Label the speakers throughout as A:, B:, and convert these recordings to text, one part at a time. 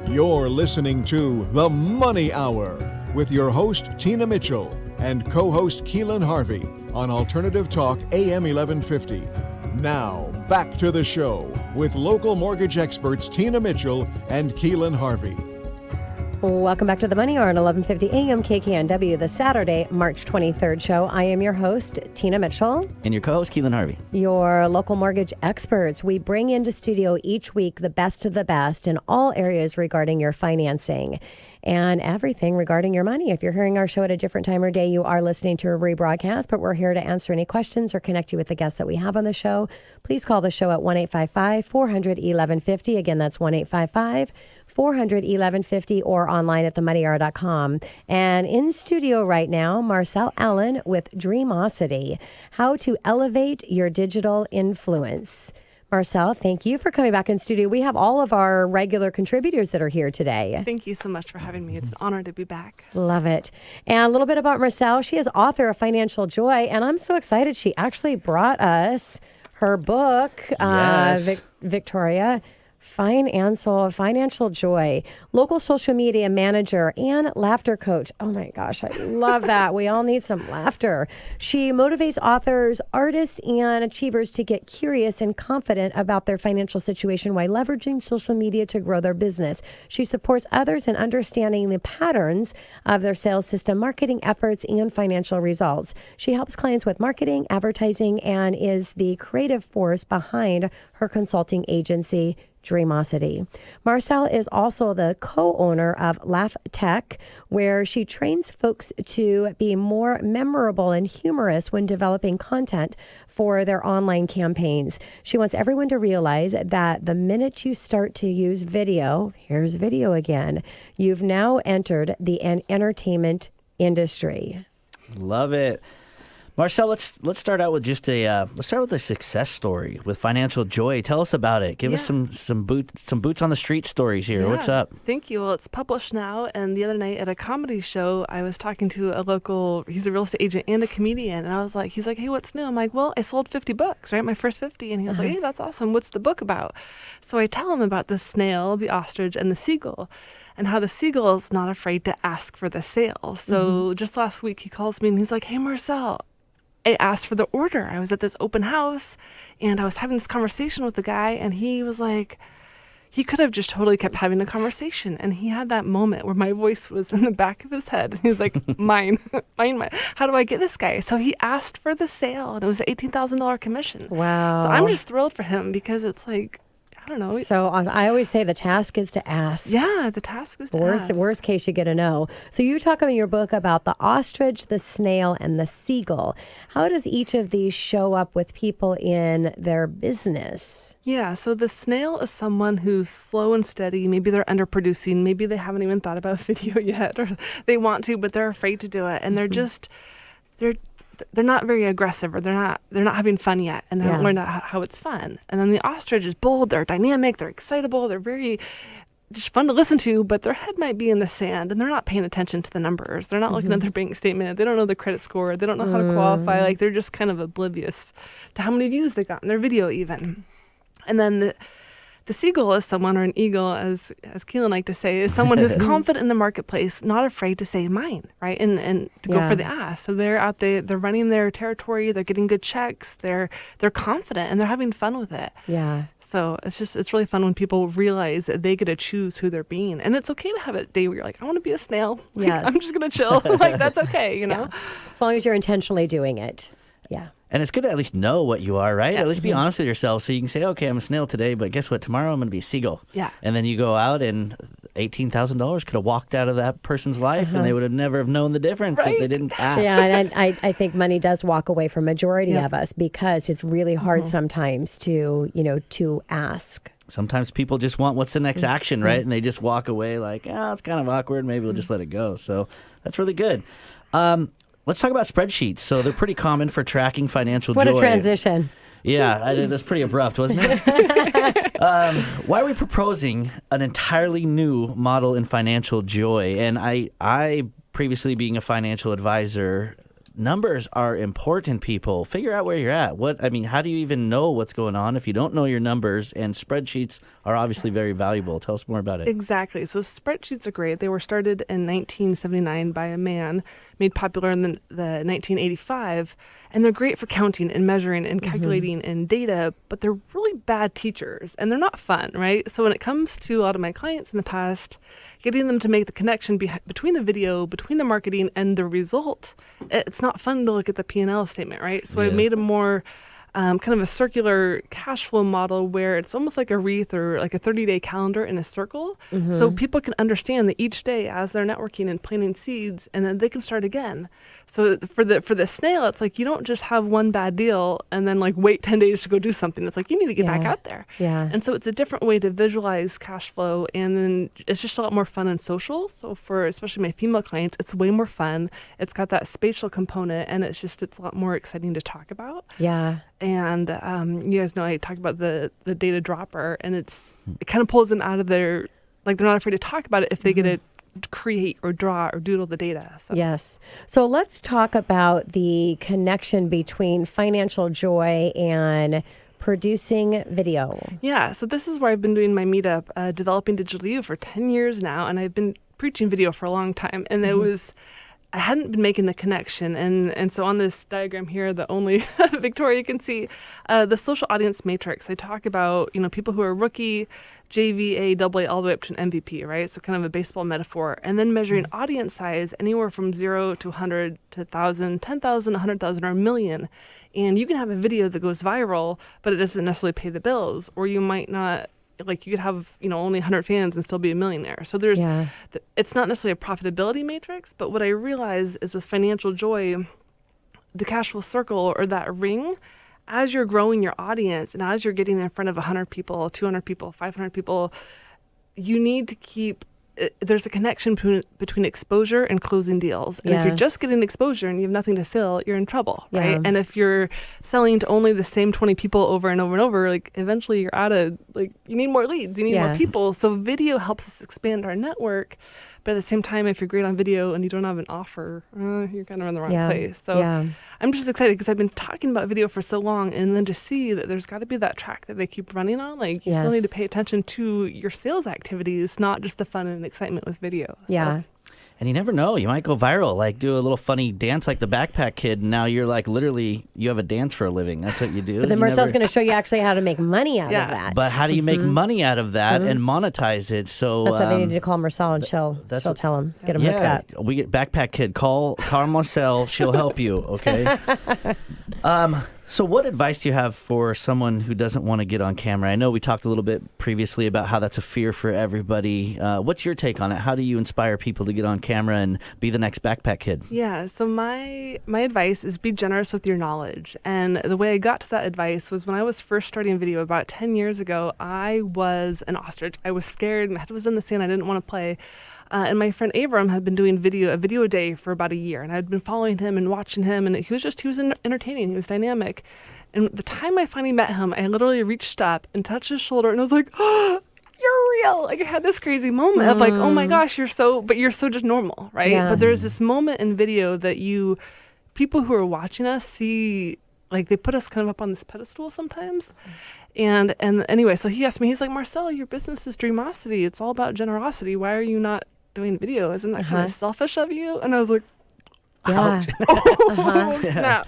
A: You're listening to The Money Hour with your host, Tina Mitchell, and co-host Keelan Harvey on Alternative Talk AM 1150. Now, back to the show with local mortgage experts Tina Mitchell and Keelan Harvey.
B: Welcome back to the Money Hour on 1150 AM KKNW, the Saturday, March 23rd show. I am your host, Tina Mitchell.
C: And your co-host, Keelan Harvey.
B: Your local mortgage experts. We bring into studio each week the best of the best in all areas regarding your financing and everything regarding your money. If you're hearing our show at a different time or day, you are listening to a rebroadcast, but we're here to answer any questions or connect you with the guests that we have on the show. Please call the show at 1-855-400-1150. Again, that's 1-855-400-1150 or online at themoneyhour.com. And in studio right now, Marcelle Allen with Dreamosity, how to elevate your digital influence. Marcelle, thank you for coming back in studio. We have all of our regular contributors that are here today.
D: Thank you so much for having me. It's an honor to be back.
B: Love it. And a little bit about Marcelle. She is author of Financial Joy, and I'm so excited she actually brought us her book,
C: Yes.
B: Victoria. Financial Joy, local social media manager and laughter coach. Oh my gosh, I love that. We all need some laughter. She motivates authors, artists, and achievers to get curious and confident about their financial situation while leveraging social media to grow their business. She supports others in understanding the patterns of their sales system, marketing efforts, and financial results. She helps clients with marketing, advertising, and is the creative force behind her consulting agency, Dreamosity. Marcelle is also the co-owner of Laugh Tech, where she trains folks to be more memorable and humorous when developing content for their online campaigns. She wants everyone to realize that the minute you start to use video, here's video again, you've now entered the entertainment industry.
C: Love it. Marcelle, let's start out with just a success story with Financial Joy. Tell us about it. Give us some boots on the street stories here. What's up?
D: Thank you. Well, it's published now, and the other night at a comedy show, I was talking to a local. He's a real estate agent and a comedian, and he's like, "Hey, what's new?" I'm like, "Well, I sold 50 books, right? My first 50," and he was like, "Hey, that's awesome. What's the book about?" So I tell him about the snail, the ostrich, and the seagull, and how the seagull is not afraid to ask for the sale. So just last week, he calls me and he's like, "Hey, Marcelle, I asked for the order. I was at this open house and I was having this conversation with the guy, and he was like, he could have just totally kept having a conversation. And he had that moment where my voice was in the back of his head. He was like, mine. How do I get this guy? So he asked for the sale, and it was an $18,000 commission.
B: Wow.
D: So I'm just thrilled for him because it's like, I don't know.
B: So I always say the task is to ask.
D: Yeah, the task is to ask.
B: Worst case, you get a no. So you talk in your book about the ostrich, the snail, and the seagull. How does each of these show up with people in their business?
D: Yeah, so the snail is someone who's slow and steady. Maybe they're underproducing. Maybe they haven't even thought about video yet, or they want to, but they're afraid to do it. And they're not very aggressive, or they're not having fun yet, and they haven't learned how it's fun. And then the ostrich is bold, they're dynamic, they're excitable, they're very just fun to listen to, but their head might be in the sand, and they're not paying attention to the numbers. They're not looking at their bank statement. They don't know the credit score. They don't know how to qualify. Like, they're just kind of oblivious to how many views they got in their video even. And then the seagull is someone, or an eagle, as Keelan liked to say, is someone who's confident in the marketplace, not afraid to say mine, right? And to go for the ask. So they're out there, they're running their territory, they're getting good checks, they're confident, and they're having fun with it.
B: Yeah.
D: So it's really fun when people realize that they get to choose who they're being. And it's okay to have a day where you're like, I want to be a snail. Like,
B: yes.
D: I'm just going to chill. Like, that's okay, you know?
B: Yeah. As long as you're intentionally doing it. Yeah.
C: And it's good to at least know what you are, right? Yeah. At least be honest with yourself, so you can say, okay, I'm a snail today, but guess what? Tomorrow I'm going to be a seagull.
D: Yeah.
C: And then you go out, and $18,000 could have walked out of that person's life, and they would have never have known the difference if they didn't ask.
B: Yeah, and I think money does walk away from majority of us because it's really hard sometimes to ask. Sometimes
C: people just want what's the next action, right? And they just walk away like, it's kind of awkward. Maybe we'll just let it go. So that's really good. Let's talk about spreadsheets. So they're pretty common for tracking financial joy.
B: What a transition.
C: Yeah, that's pretty abrupt, wasn't it? Why are we proposing an entirely new model in financial joy? And I previously being a financial advisor, numbers are important, people. Figure out where you're at. How do you even know what's going on if you don't know your numbers? And spreadsheets are obviously very valuable. Tell us more about it.
D: Exactly. So spreadsheets are great. They were started in 1979 by a man, made popular in the 1985, and they're great for counting and measuring and calculating and data, but they're really bad teachers and they're not fun, right? So when it comes to a lot of my clients in the past, getting them to make the connection between the video, between the marketing and the result, it's not fun to look at the P&L statement, right? So I made a more kind of a circular cash flow model where it's almost like a wreath or like a 30-day calendar in a circle. So people can understand that each day as they're networking and planting seeds, and then they can start again. So for the snail, it's like you don't just have one bad deal and then like wait 10 days to go do something. It's like you need to get back out there.
B: Yeah.
D: And so it's a different way to visualize cash flow, and then it's just a lot more fun and social. So for especially my female clients, it's way more fun. It's got that spatial component, and it's a lot more exciting to talk about.
B: Yeah.
D: And you guys know I talked about the data dropper, and it kind of pulls them out of their, like they're not afraid to talk about it if they get to create or draw or doodle the data. So.
B: Yes. So let's talk about the connection between financial joy and producing video.
D: Yeah. So this is where I've been doing my meetup, Developing Digital You, for 10 years now, and I've been preaching video for a long time. And I hadn't been making the connection. And so on this diagram here, the only Victoria can see, the social audience matrix, I talk about, people who are rookie, JV, AA, all the way up to an MVP, right? So kind of a baseball metaphor. And then measuring audience size anywhere from 0 to 100 to 1,000, 10,000, 100,000, or a million. And you can have a video that goes viral, but it doesn't necessarily pay the bills, or you might not. Like you could have, only 100 fans and still be a millionaire. So it's not necessarily a profitability matrix, but what I realize is with financial joy, the cash flow circle or that ring, as you're growing your audience and as you're getting in front of 100 people, 200 people, 500 people, you need to keep, there's a connection between exposure and closing deals. And if you're just getting exposure and you have nothing to sell, you're in trouble, right? And if you're selling to only the same 20 people over and over and over, like eventually you're out of, like, you need more leads, you need more people. So video helps us expand our network. But at the same time, if you're great on video and you don't have an offer, you're kind of in the wrong place. So I'm just excited because I've been talking about video for so long, and then to see that there's got to be that track that they keep running on. Like you still need to pay attention to your sales activities, not just the fun and excitement with video.
B: Yeah.
D: So.
C: And you never know, you might go viral, like do a little funny dance like the Backpack Kid, and now you're like literally, you have a dance for a living. That's what you do.
B: But then Marcelle's going to show you actually how to make money out of that.
C: But how do you make money out of that and monetize it? So
B: that's why they need to call Marcelle, and she'll tell him, get him hooked up.
C: We get Backpack Kid, call Marcelle, she'll help you, okay? So what advice do you have for someone who doesn't want to get on camera? I know we talked a little bit previously about how that's a fear for everybody. What's your take on it? How do you inspire people to get on camera and be the next Backpack Kid?
D: Yeah, so my advice is be generous with your knowledge. And the way I got to that advice was when I was first starting video about 10 years ago, I was an ostrich. I was scared. My head was in the sand. I didn't want to play. And my friend Abram had been doing a video a day for about a year, and I'd been following him and watching him, and he was entertaining. He was dynamic. And the time I finally met him, I literally reached up and touched his shoulder, and I was like, "Oh, you're real!" Like I had this crazy moment of like, "Oh my gosh, you're so just normal, right?"
B: Yeah.
D: But there's this moment in video that people who are watching us see, like they put us kind of up on this pedestal sometimes. And anyway, so he asked me, he's like, "Marcelle, your business is Dreamosity. It's all about generosity. Why are you not doing video? Isn't that kind of selfish of you?" And I was like,
B: Yeah.
D: oh, snap.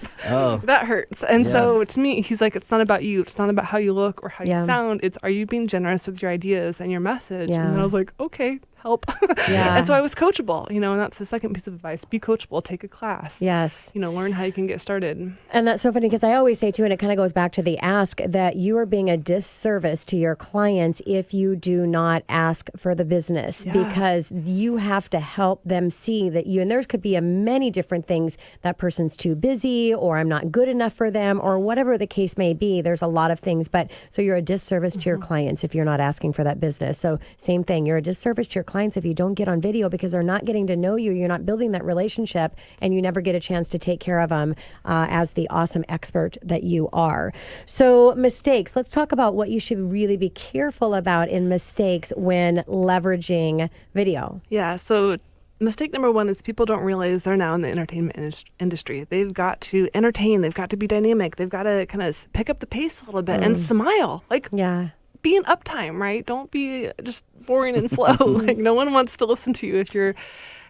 D: That hurts. And so to me, he's like, it's not about you. It's not about how you look or how you sound. It's, are you being generous with your ideas and your message?
B: Yeah.
D: And then I was like, okay, help. And so I was coachable, and that's the second piece of advice. Be coachable, take a class.
B: Yes.
D: Learn how you can get started.
B: And that's so funny because I always say too, and it kind of goes back to the ask, that you are being a disservice to your clients if you do not ask for the business, because you have to help them see that and there could be many different things, that person's too busy, or I'm not good enough for them, or whatever the case may be. There's a lot of things, but so you're a disservice to your clients if you're not asking for that business. So same thing, you're a disservice to your clients if you don't get on video, because they're not getting to know you, you're not building that relationship, and you never get a chance to take care of them as the awesome expert that you are. So mistakes, let's talk about what you should really be careful about in mistakes when leveraging video.
D: Yeah, so mistake number one is people don't realize they're now in the entertainment industry. They've got to entertain. They've got to be dynamic. They've got to kind of pick up the pace a little bit and smile. Like, be an uptime, right? Don't be just boring and slow. Like, no one wants to listen to you if you're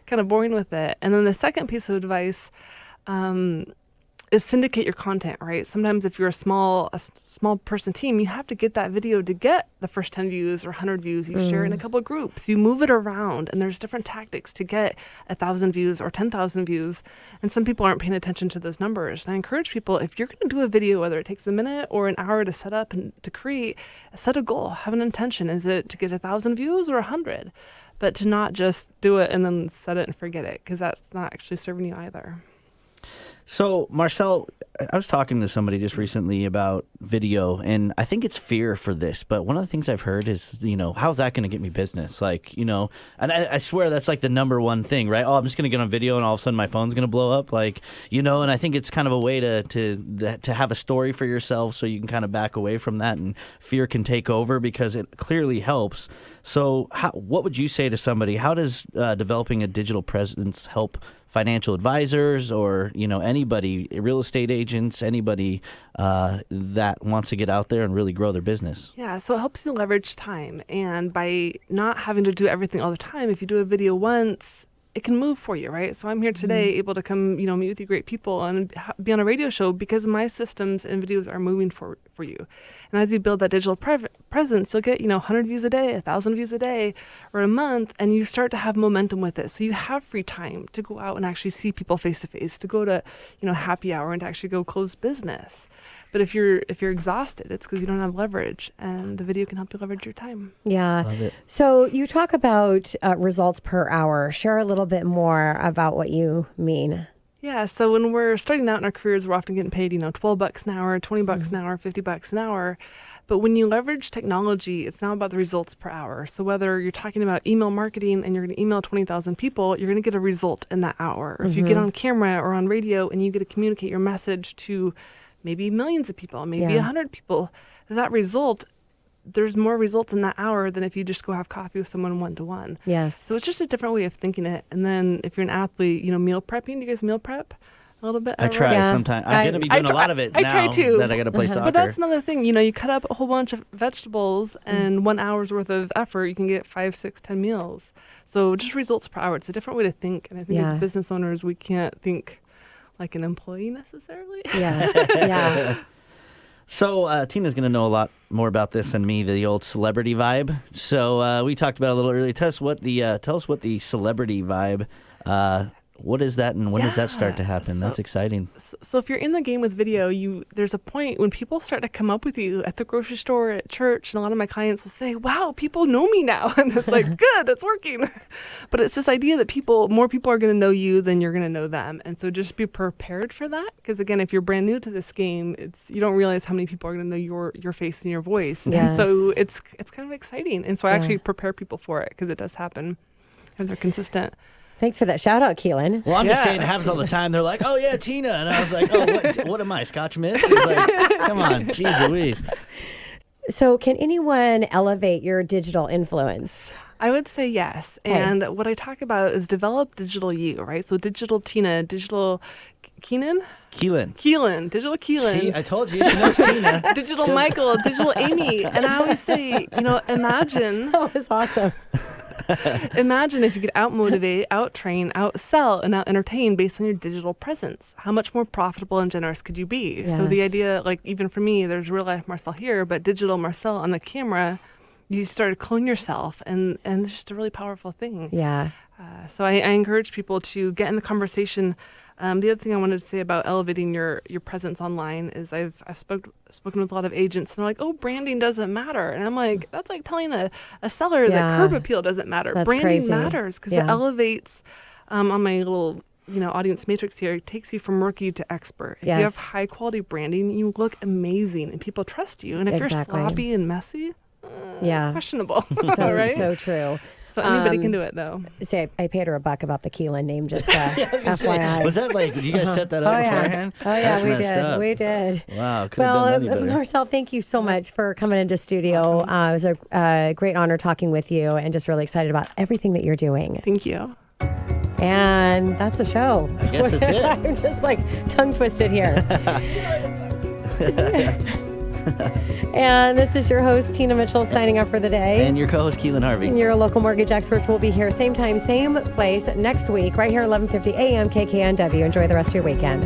D: kind of boring with it. And then the second piece of advice is syndicate your content, right? Sometimes if you're a small person team, you have to get that video to get the first 10 views or 100 views. You share it in a couple of groups. You move it around, and there's different tactics to get 1,000 views or 10,000 views. And some people aren't paying attention to those numbers. And I encourage people, if you're going to do a video, whether it takes a minute or an hour to set up and to create, set a goal, have an intention. Is it to get 1,000 views or 100? But to not just do it and then set it and forget it, because that's not actually serving you either.
C: So, Marcelle, I was talking to somebody just recently about video, and I think it's fear for this. But one of the things I've heard is, how's that going to get me business? Like, and I swear that's like the number one thing, right? Oh, I'm just going to get on video, and all of a sudden my phone's going to blow up, and I think it's kind of a way to have a story for yourself, so you can kind of back away from that, and fear can take over because it clearly helps. So, what would you say to somebody? How does developing a digital presence help financial advisors or, anybody, real estate agents, anybody that wants to get out there and really grow their business?
D: Yeah, so it helps you leverage time. And by not having to do everything all the time, if you do a video once, it can move for you, right? So I'm here today able to come, meet with you great people and be on a radio show because my systems and videos are moving for you. And as you build that digital presence, you'll get, 100 views a day, 1,000 views a day, or a month, and you start to have momentum with it. So you have free time to go out and actually see people face to face, to go to, happy hour and to actually go close business. But if you're exhausted, it's because you don't have leverage, and the video can help you leverage your time.
B: Yeah.
C: Love it.
B: So you talk about results per hour. Share a little bit more about what you mean.
D: Yeah. So when we're starting out in our careers, we're often getting paid, $12 an hour, $20 an hour, $50 an hour. But when you leverage technology, it's now about the results per hour. So whether you're talking about email marketing and you're going to email 20,000 people, you're going to get a result in that hour. Or if you get on camera or on radio and you get to communicate your message to maybe millions of people, maybe 100 people, that result, there's more results in that hour than if you just go have coffee with someone one-to-one.
B: Yes.
D: So it's just a different way of thinking it. And then if you're an athlete, meal prepping, do you guys meal prep a little bit?
C: I try sometimes. I'm going to be doing a lot of it now
D: try too.
C: that I got to play soccer.
D: But that's another thing. You cut up a whole bunch of vegetables and 1 hour's worth of effort, you can get 5, 6, 10 meals. So just results per hour. It's a different way to think. And I think as business owners, we can't think like an employee necessarily.
B: Yes. Yeah.
C: So Tina's going to know a lot more about this than me, the old celebrity vibe. So we talked about it a little earlier. Tell us what the celebrity vibe, what is that, and when does that start to happen? That's exciting.
D: So if you're in the game with video, there's a point when people start to come up with you at the grocery store, at church, and a lot of my clients will say, wow, people know me now. And it's like, good, it's working. But it's this idea that more people are going to know you than you're going to know them. And so just be prepared for that. Because again, if you're brand new to this game, you don't realize how many people are going to know your face and your voice.
B: Yes.
D: And so it's kind of exciting. And so I actually prepare people for it because it does happen because they're consistent.
B: Thanks for that shout out, Keelan.
C: Well, I'm just saying it happens all the time. They're like, oh, yeah, Tina. And I was like, oh, what am I, Scotch Miss? He's like, come on, geez Louise.
B: So can anyone elevate your digital influence?
D: I would say yes. Okay. And what I talk about is develop digital you, right? So digital Tina, digital Keelan, digital Keelan.
C: See, I told you, she knows Tina.
D: Digital Michael, digital Amy. And I always say, imagine.
B: That was awesome.
D: Imagine if you could out-motivate, out-train, out-sell, and out-entertain based on your digital presence. How much more profitable and generous could you be?
B: Yes.
D: So the idea, even for me, there's real life Marcelle here, but digital Marcelle on the camera, you start to clone yourself, and it's just a really powerful thing.
B: Yeah.
D: So I encourage people to get in the conversation. The other thing I wanted to say about elevating your presence online is I've spoken with a lot of agents, and they're like, oh, branding doesn't matter. And I'm like, that's like telling a seller that curb appeal doesn't matter.
B: That's
D: branding
B: crazy.
D: matters because it elevates on my little audience matrix here. It takes you from rookie to expert. If you have high quality branding, you look amazing and people trust you. And if you're sloppy and messy, questionable. Right?
B: So true.
D: So anybody can do it, though.
B: Say, I paid her $1 about the Keelan name, just FYI.
C: Was that did you guys set that up beforehand?
B: Oh, yeah,
C: That's messed up.
B: We did.
C: Wow, could have done any better.
B: Marcelle, thank you so much for coming into studio. It was a great honor talking with you and just really excited about everything that you're doing.
D: Thank you.
B: And that's a show.
C: I guess that's it.
B: I'm just like tongue twisted here. And this is your host, Tina Mitchell, signing off for the day.
C: And your co-host, Keelan Harvey.
B: And your local mortgage experts will be here same time, same place next week, right here at 11:50 a.m. KKNW. Enjoy the rest of your weekend.